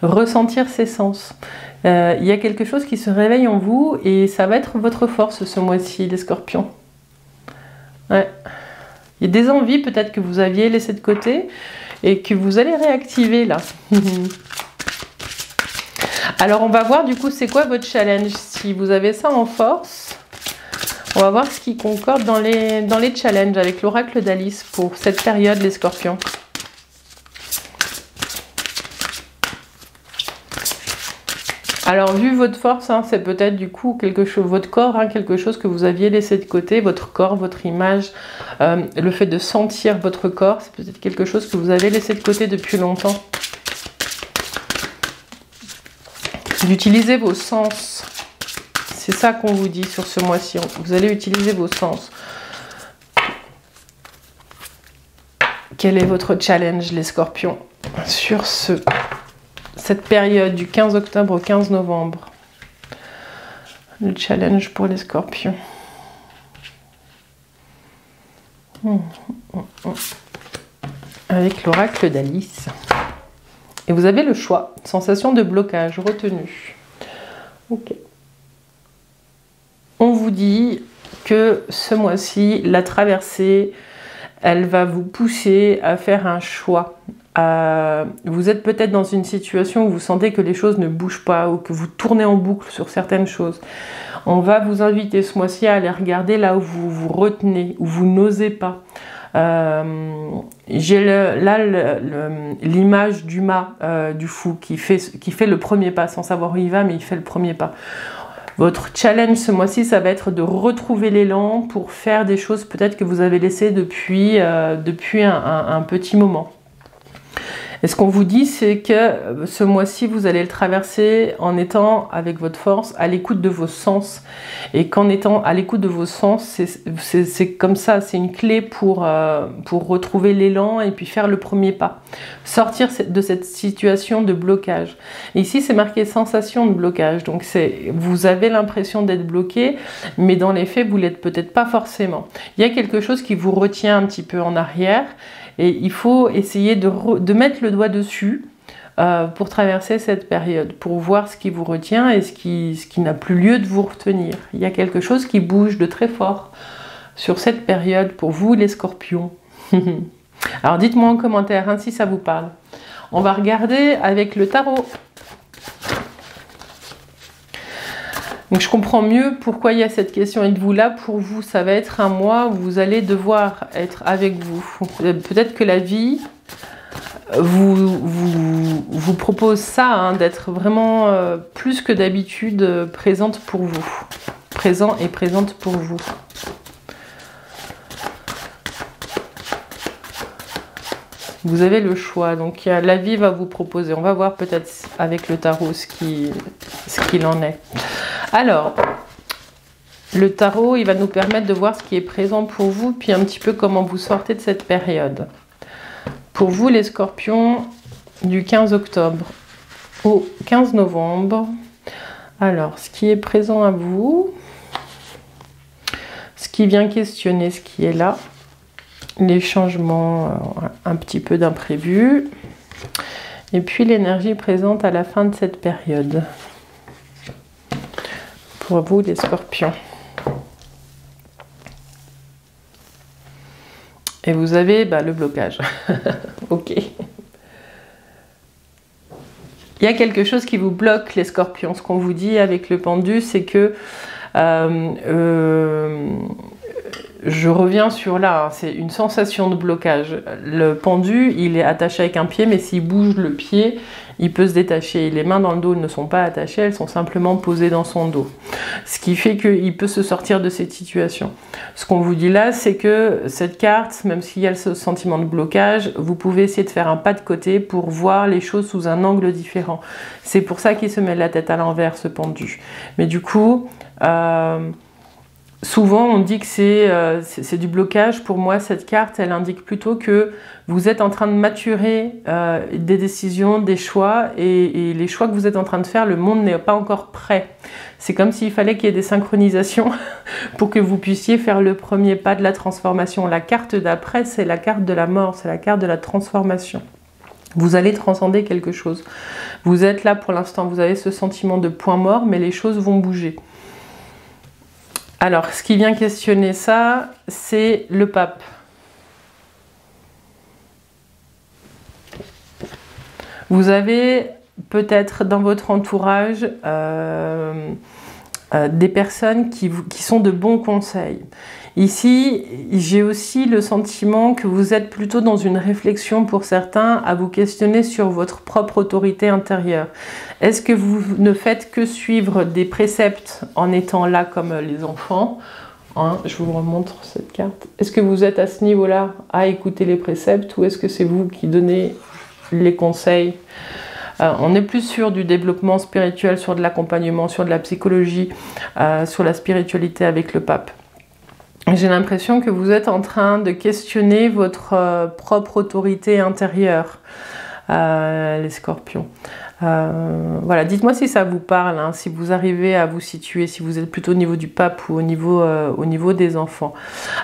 Ressentir ses sens. Il y a quelque chose qui se réveille en vous et ça va être votre force ce mois-ci, les scorpions. Ouais. Il y a des envies peut-être que vous aviez laissées de côté et que vous allez réactiver là. Alors on va voir du coup c'est quoi votre challenge. Si vous avez ça en force, on va voir ce qui concorde dans les challenges avec l'oracle d'Alice pour cette période, les scorpions. Alors, vu votre force, hein, c'est peut-être du coup quelque chose, votre corps, hein, quelque chose que vous aviez laissé de côté, votre corps, votre image, le fait de sentir votre corps, c'est peut-être quelque chose que vous avez laissé de côté depuis longtemps. D'utiliser vos sens, c'est ça qu'on vous dit sur ce mois-ci, vous allez utiliser vos sens. Quel est votre challenge, les scorpions, sur cette période du 15 octobre au 15 novembre? Le challenge pour les scorpions. Avec l'oracle d'Alice. Et vous avez le choix. Sensation de blocage, retenue. Ok. On vous dit que ce mois-ci, la traversée, elle va vous pousser à faire un choix. Vous êtes peut-être dans une situation où vous sentez que les choses ne bougent pas ou que vous tournez en boucle sur certaines choses. On va vous inviter ce mois-ci à aller regarder là où vous vous retenez, où vous n'osez pas. J'ai là l'image du mât, du fou, qui fait le premier pas, sans savoir où il va, mais il fait le premier pas. Votre challenge ce mois-ci, ça va être de retrouver l'élan pour faire des choses peut-être que vous avez laissées depuis un petit moment. Et ce qu'on vous dit, c'est que ce mois-ci, vous allez le traverser en étant avec votre force à l'écoute de vos sens. Et qu'en étant à l'écoute de vos sens, c'est comme ça, c'est une clé pour retrouver l'élan et puis faire le premier pas. Sortir de cette situation de blocage. Et ici, c'est marqué sensation de blocage. Donc, vous avez l'impression d'être bloqué, mais dans les faits, vous ne l'êtes peut-être pas forcément. Il y a quelque chose qui vous retient un petit peu en arrière. Et il faut essayer de mettre le doigt dessus pour traverser cette période, pour voir ce qui vous retient et ce qui n'a plus lieu de vous retenir. Il y a quelque chose qui bouge de très fort sur cette période pour vous, les scorpions. Alors dites-moi en commentaire hein, si ça vous parle. On va regarder avec le tarot. Donc je comprends mieux pourquoi il y a cette question. Êtes-vous là pour vous? Ça va être un mois où vous allez devoir être avec vous. Peut-être que la vie vous propose ça, hein, d'être vraiment plus que d'habitude présente pour vous. Présent et présente pour vous. Vous avez le choix, donc la vie va vous proposer. On va voir peut-être avec le tarot ce qu'il en est. Alors, le tarot, il va nous permettre de voir ce qui est présent pour vous, puis un petit peu comment vous sortez de cette période. Pour vous, les scorpions, du 15 octobre au 15 novembre. Alors, ce qui est présent à vous, ce qui vient questionner ce qui est là, les changements, un petit peu d'imprévu, et puis l'énergie présente à la fin de cette période. Pour vous, les scorpions. Et vous avez le blocage. Ok. Il y a quelque chose qui vous bloque, les scorpions. Ce qu'on vous dit avec le pendu, c'est que je reviens sur là, hein, c'est une sensation de blocage. Le pendu, il est attaché avec un pied, mais s'il bouge le pied, il peut se détacher. Les mains dans le dos ne sont pas attachées, elles sont simplement posées dans son dos. Ce qui fait qu'il peut se sortir de cette situation. Ce qu'on vous dit là, c'est que cette carte, même s'il y a ce sentiment de blocage, vous pouvez essayer de faire un pas de côté pour voir les choses sous un angle différent. C'est pour ça qu'il se met la tête à l'envers, ce pendu. Mais du coup, souvent on dit que c'est du blocage. Pour moi, cette carte, elle indique plutôt que vous êtes en train de maturer des décisions, des choix, et les choix que vous êtes en train de faire, le monde n'est pas encore prêt. C'est comme s'il fallait qu'il y ait des synchronisations pour que vous puissiez faire le premier pas de la transformation. La carte d'après, c'est la carte de la mort, c'est la carte de la transformation. Vous allez transcender quelque chose. Vous êtes là pour l'instant, vous avez ce sentiment de point mort, mais les choses vont bouger. Alors, ce qui vient questionner ça, c'est le pape. Vous avez peut-être dans votre entourage des personnes qui sont de bons conseils. Ici, j'ai aussi le sentiment que vous êtes plutôt dans une réflexion pour certains à vous questionner sur votre propre autorité intérieure. Est-ce que vous ne faites que suivre des préceptes en étant là comme les enfants, hein, je vous remontre cette carte. Est-ce que vous êtes à ce niveau-là à écouter les préceptes ou est-ce que c'est vous qui donnez les conseils? On est plus sur du développement spirituel, sur de l'accompagnement, sur de la psychologie, sur la spiritualité avec le pape. J'ai l'impression que vous êtes en train de questionner votre propre autorité intérieure, les scorpions. Voilà, dites-moi si ça vous parle, hein, si vous arrivez à vous situer, si vous êtes plutôt au niveau du pape ou au niveau des enfants.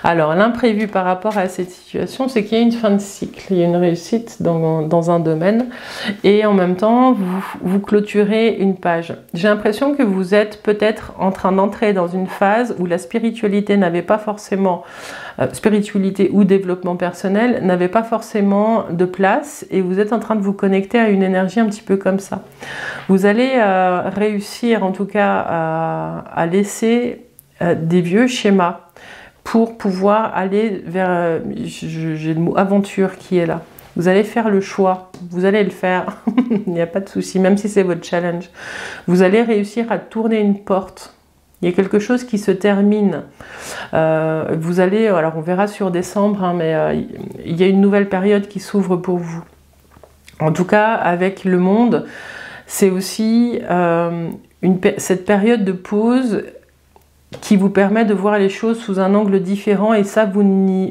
Alors, l'imprévu par rapport à cette situation, c'est qu'il y a une fin de cycle, il y a une réussite dans un domaine, et en même temps, vous clôturez une page. J'ai l'impression que vous êtes peut-être en train d'entrer dans une phase où la spiritualité n'avait pas forcément... spiritualité ou développement personnel n'avait pas forcément de place et vous êtes en train de vous connecter à une énergie un petit peu comme ça. Vous allez réussir en tout cas à laisser des vieux schémas pour pouvoir aller vers, j'ai le mot aventure qui est là. Vous allez faire le choix, vous allez le faire, il n'y a pas de souci, même si c'est votre challenge. Vous allez réussir à tourner une porte Il y a quelque chose qui se termine. Vous allez, alors on verra sur décembre, hein, mais il y a une nouvelle période qui s'ouvre pour vous. En tout cas, avec le monde, c'est aussi cette période de pause qui vous permet de voir les choses sous un angle différent, et ça, vous ne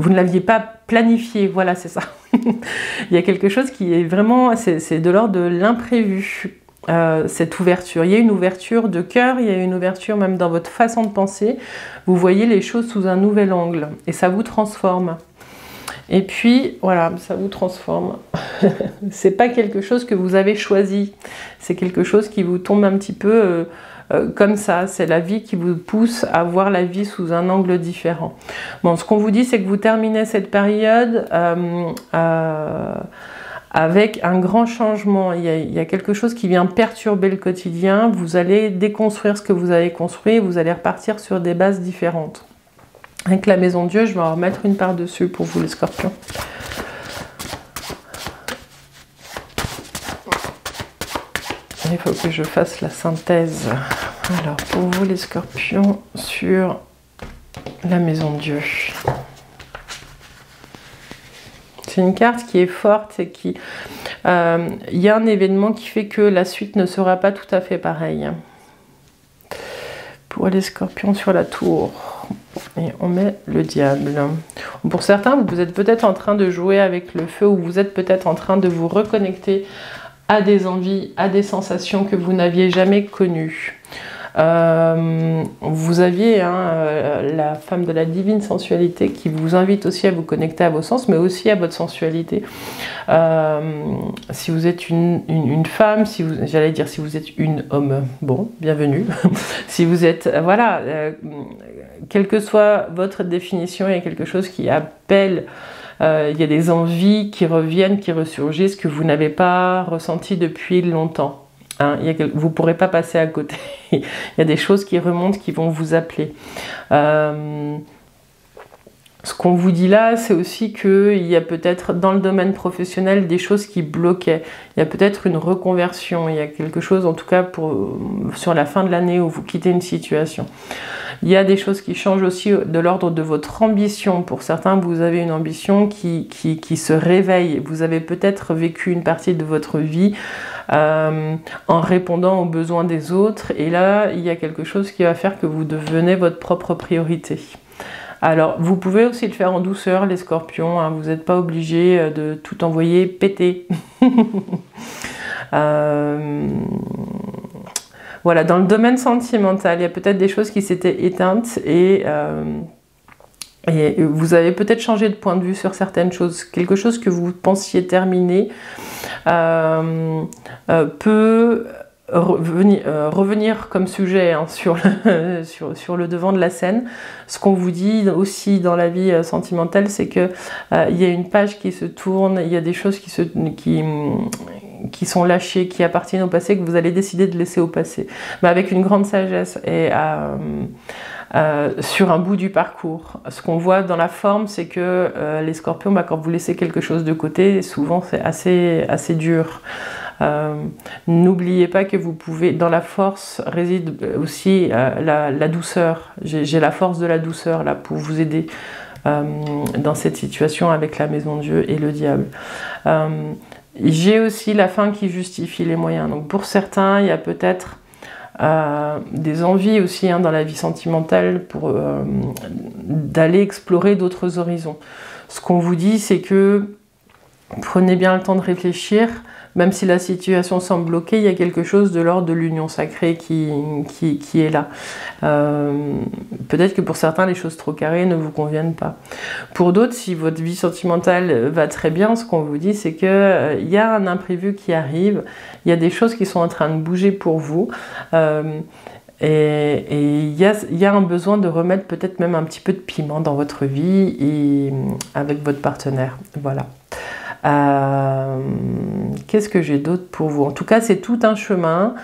l'aviez pas planifié, voilà, c'est ça. Il y a quelque chose qui est vraiment, c'est de l'ordre de l'imprévu, cette ouverture. Il y a une ouverture de cœur, il y a une ouverture même dans votre façon de penser. Vous voyez les choses sous un nouvel angle, et ça vous transforme. Et puis, voilà, ça vous transforme. C'est pas quelque chose que vous avez choisi. C'est quelque chose qui vous tombe un petit peu comme ça. C'est la vie qui vous pousse à voir la vie sous un angle différent. Bon, ce qu'on vous dit, c'est que vous terminez cette période avec un grand changement. Il y a quelque chose qui vient perturber le quotidien. Vous allez déconstruire ce que vous avez construit et vous allez repartir sur des bases différentes. Avec la maison Dieu, je vais en remettre une par-dessus pour vous les scorpions. Il faut que je fasse la synthèse. Alors, pour vous les scorpions, sur la maison Dieu. C'est une carte qui est forte et qui... il y a un événement qui fait que la suite ne sera pas tout à fait pareille. Pour les scorpions sur la tour. Et on met le diable. Pour certains, vous êtes peut-être en train de jouer avec le feu, ou vous êtes peut-être en train de vous reconnecter à des envies, à des sensations que vous n'aviez jamais connues. Vous aviez la femme de la divine sensualité qui vous invite aussi à vous connecter à vos sens, mais aussi à votre sensualité. Si vous êtes une femme, j'allais dire si vous êtes une homme, bon, bienvenue. Si vous êtes, voilà, quelle que soit votre définition, il y a quelque chose qui appelle, il y a des envies qui reviennent, qui ressurgissent, que vous n'avez pas ressenti depuis longtemps. Hein, vous ne pourrez pas passer à côté. Il y a des choses qui remontent, qui vont vous appeler. Ce qu'on vous dit là, c'est aussi qu'il y a peut-être dans le domaine professionnel des choses qui bloquaient. Il y a peut-être une reconversion. Il y a quelque chose, en tout cas sur la fin de l'année, où vous quittez une situation. Il y a des choses qui changent aussi de l'ordre de votre ambition. Pour certains, vous avez une ambition qui se réveille. Vous avez peut-être vécu une partie de votre vie en répondant aux besoins des autres. Et là, il y a quelque chose qui va faire que vous devenez votre propre priorité. Alors, vous pouvez aussi le faire en douceur, les scorpions. Hein, vous n'êtes pas obligé de tout envoyer péter. Voilà, dans le domaine sentimental, il y a peut-être des choses qui s'étaient éteintes et vous avez peut-être changé de point de vue sur certaines choses. Quelque chose que vous pensiez terminé peut revenir comme sujet hein, sur le devant de la scène. Ce qu'on vous dit aussi dans la vie sentimentale, c'est que il y a une page qui se tourne, il y a des choses qui sont lâchées, qui appartiennent au passé, que vous allez décider de laisser au passé. Mais avec une grande sagesse et sur un bout du parcours. Ce qu'on voit dans la forme, c'est que les scorpions, quand vous laissez quelque chose de côté, souvent c'est assez dur. N'oubliez pas que vous pouvez, dans la force réside aussi la douceur. J'ai la force de la douceur là pour vous aider dans cette situation avec la maison Dieu et le diable. J'ai aussi la fin qui justifie les moyens. Donc pour certains, il y a peut-être des envies aussi hein, dans la vie sentimentale pour d'aller explorer d'autres horizons. Ce qu'on vous dit, c'est que prenez bien le temps de réfléchir. Même si la situation semble bloquée, il y a quelque chose de l'ordre de l'union sacrée qui est là. Peut-être que pour certains, les choses trop carrées ne vous conviennent pas. Pour d'autres, si votre vie sentimentale va très bien, ce qu'on vous dit, c'est qu'il y a un imprévu qui arrive, il y a des choses qui sont en train de bouger pour vous. Et il y a un besoin de remettre peut-être même un petit peu de piment dans votre vie et avec votre partenaire. Voilà. Qu'est-ce que j'ai d'autre pour vous? En tout cas, c'est tout un chemin.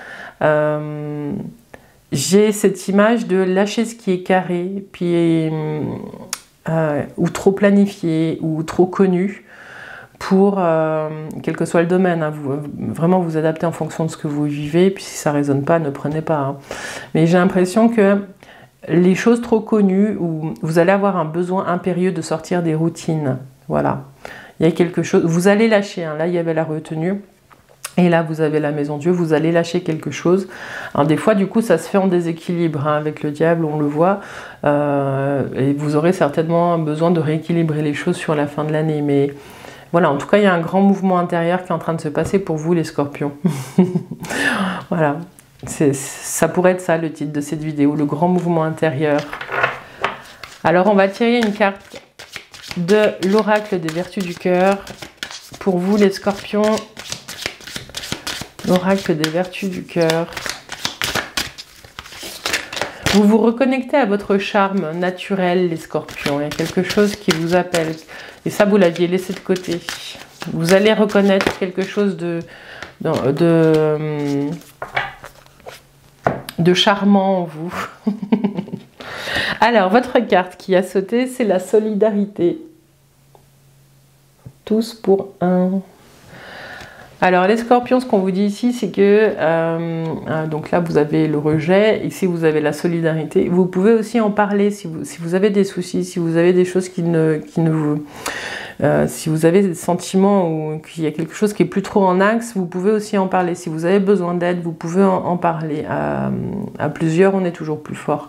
J'ai cette image de lâcher ce qui est carré, puis ou trop planifié, ou trop connu, pour quel que soit le domaine. Hein, vraiment vous adaptez en fonction de ce que vous vivez, puis si ça ne résonne pas, ne prenez pas. Hein. Mais j'ai l'impression que les choses trop connues, où vous allez avoir un besoin impérieux de sortir des routines. Voilà. Il y a quelque chose, vous allez lâcher. Hein. Là, il y avait la retenue. Et là, vous avez la maison Dieu, vous allez lâcher quelque chose. Alors des fois, du coup, ça se fait en déséquilibre. Hein, avec le diable, on le voit. Et vous aurez certainement besoin de rééquilibrer les choses sur la fin de l'année. Mais voilà, en tout cas, il y a un grand mouvement intérieur qui est en train de se passer pour vous, les scorpions. Voilà. Ça pourrait être ça, le titre de cette vidéo, le grand mouvement intérieur. Alors, on va tirer une carte de l'oracle des vertus du cœur. Pour vous, les scorpions, l'oracle des vertus du cœur. Vous vous reconnectez à votre charme naturel, les scorpions. Il y a quelque chose qui vous appelle. Et ça, vous l'aviez laissé de côté. Vous allez reconnaître quelque chose de charmant en vous. Alors, votre carte qui a sauté, c'est la solidarité. Tous pour un. Alors, les scorpions, ce qu'on vous dit ici, c'est que, donc là, vous avez le rejet, ici, vous avez la solidarité. Vous pouvez aussi en parler si vous avez des soucis, si vous avez des choses qui ne vous... si vous avez des sentiments ou qu'il y a quelque chose qui est plus trop en axe, vous pouvez aussi en parler. Si vous avez besoin d'aide, vous pouvez en parler. À plusieurs, on est toujours plus fort.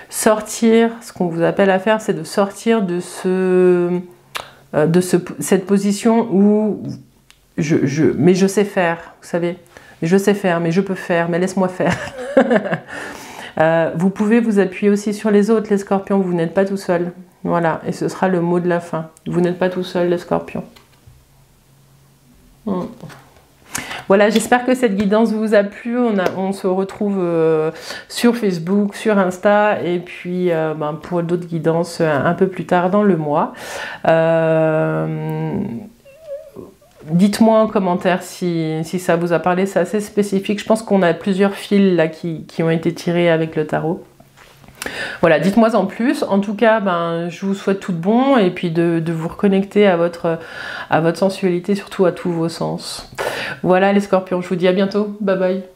Sortir, ce qu'on vous appelle à faire, c'est de sortir de cette position où mais je sais faire, vous savez, je sais faire, mais je peux faire, mais laisse-moi faire. Vous pouvez vous appuyer aussi sur les autres, les scorpions, vous n'êtes pas tout seul. Voilà, et ce sera le mot de la fin. Vous n'êtes pas tout seul, les scorpions. Voilà, j'espère que cette guidance vous a plu. On se retrouve sur Facebook, sur Insta, et puis pour d'autres guidances un peu plus tard dans le mois. Dites-moi en commentaire si ça vous a parlé, c'est assez spécifique. Je pense qu'on a plusieurs fils là qui ont été tirés avec le tarot. Voilà, dites-moi en plus. En tout cas, je vous souhaite tout de bon et puis de vous reconnecter à votre sensualité, surtout à tous vos sens. Voilà les scorpions, je vous dis à bientôt. Bye bye.